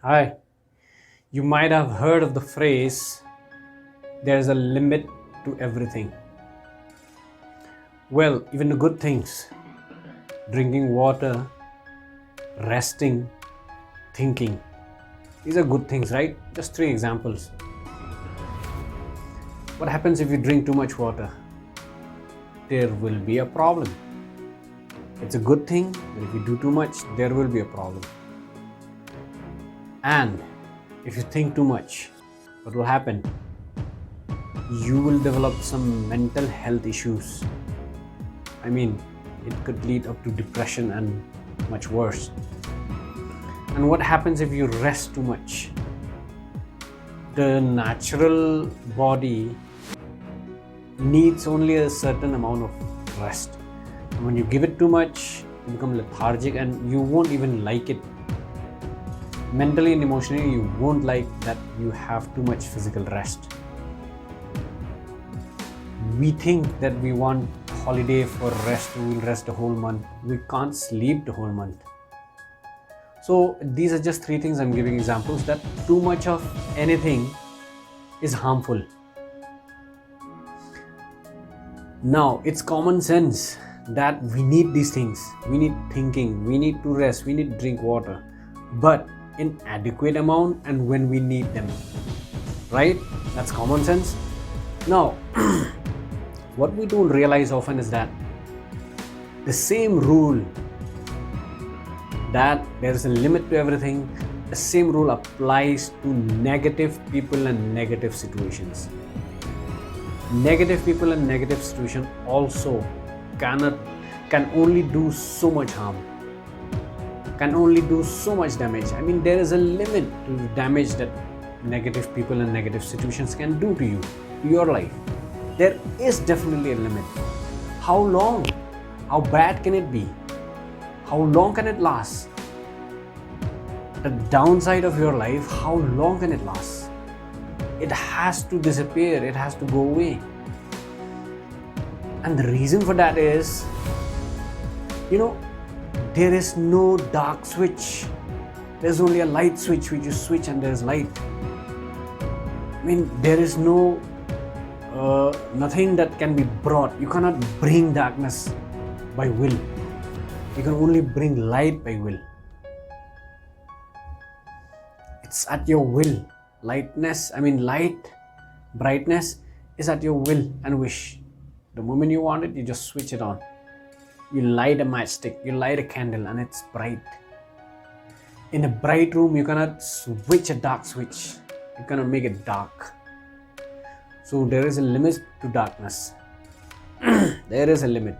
Hi, you might have heard of the phrase, there's a limit to everything. Well, even the good things, drinking water, resting, thinking, these are good things, right? Just three examples. What happens if you drink too much water? There will be a problem. It's a good thing, but if you do too much, there will be a problem. And if you think too much, what will happen? You will develop some mental health issues. It could lead up to depression and much worse. And what happens if you rest too much? The natural body needs only a certain amount of rest. And when you give it too much, you become lethargic and you won't even like it. Mentally and emotionally, you won't like that you have too much physical rest. We think that we want holiday for rest, we will rest the whole month. We can't sleep the whole month. So these are just three things I'm giving examples that too much of anything is harmful. Now, it's common sense that we need these things. We need thinking, we need to rest, we need to drink water, but in adequate amount and when we need them. Right? That's common sense. Now, what we don't realize often is that the same rule that there is a limit to everything, the same rule applies to negative people and negative situations. Negative people and negative situation also can only do so much harm, can only do so much damage. There is a limit to the damage that negative people and negative situations can do to you, to your life. There is definitely a limit. How long? How bad can it be? How long can it last? The downside of your life, how long can it last? It has to disappear, it has to go away. And the reason for that is, there is no dark switch. There's only a light switch which you switch and there's light. There is no nothing that can be brought. You cannot bring darkness by will. You can only bring light by will. It's at your will. Light, brightness is at your will and wish. The moment you want it, you just switch it on. You light a matchstick, you light a candle and it's bright. In a bright room, you cannot switch a dark switch. You cannot make it dark. So there is a limit to darkness. There is a limit.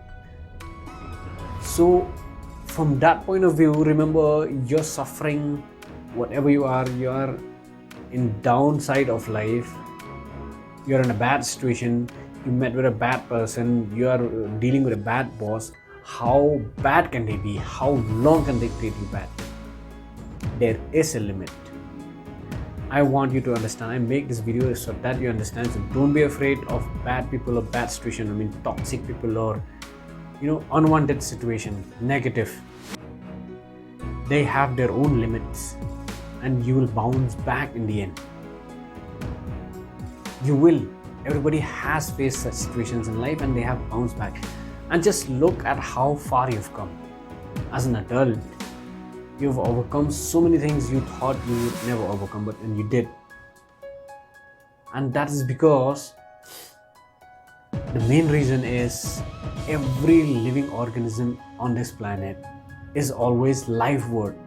So from that point of view, remember, you're suffering, whatever you are in downside of life. You're in a bad situation, you met with a bad person, you are dealing with a bad boss. How bad can they be? How long can they treat you bad? There is a limit. I want you to understand. I make this video so that you understand. So don't be afraid of bad people or bad situation. Toxic people or unwanted situation, negative. They have their own limits and you will bounce back in the end. You will. Everybody has faced such situations in life and they have bounced back. And just look at how far you've come. As an adult, you've overcome so many things you thought you would never overcome, and you did. And that is because the main reason is every living organism on this planet is always liveward.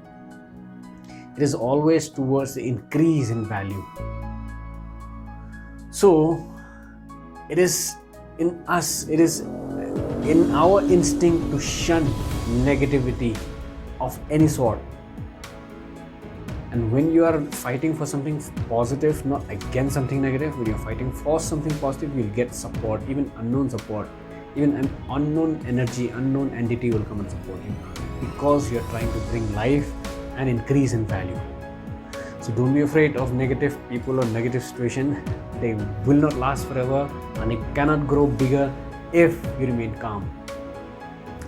It is always towards the increase in value. So it is in us, it is in our instinct to shun negativity of any sort. And when you are fighting for something positive, not against something negative, when you're fighting for something positive, you'll get support, even unknown support. Even an unknown energy, unknown entity will come and support you because you're trying to bring life and increase in value. So don't be afraid of negative people or negative situation. They will not last forever and it cannot grow bigger if you remain calm.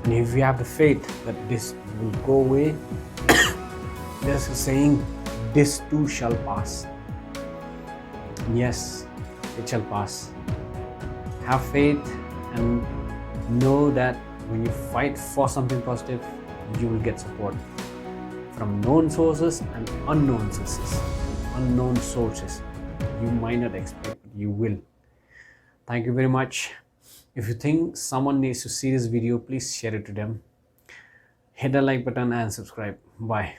And if you have the faith that this will go away, there's a saying, this too shall pass. Yes, it shall pass. Have faith and know that when you fight for something positive, you will get support from known sources and unknown sources. You might not expect, but you will. Thank you very much. If you think someone needs to see this video, please share it to them. Hit the like button and subscribe. Bye.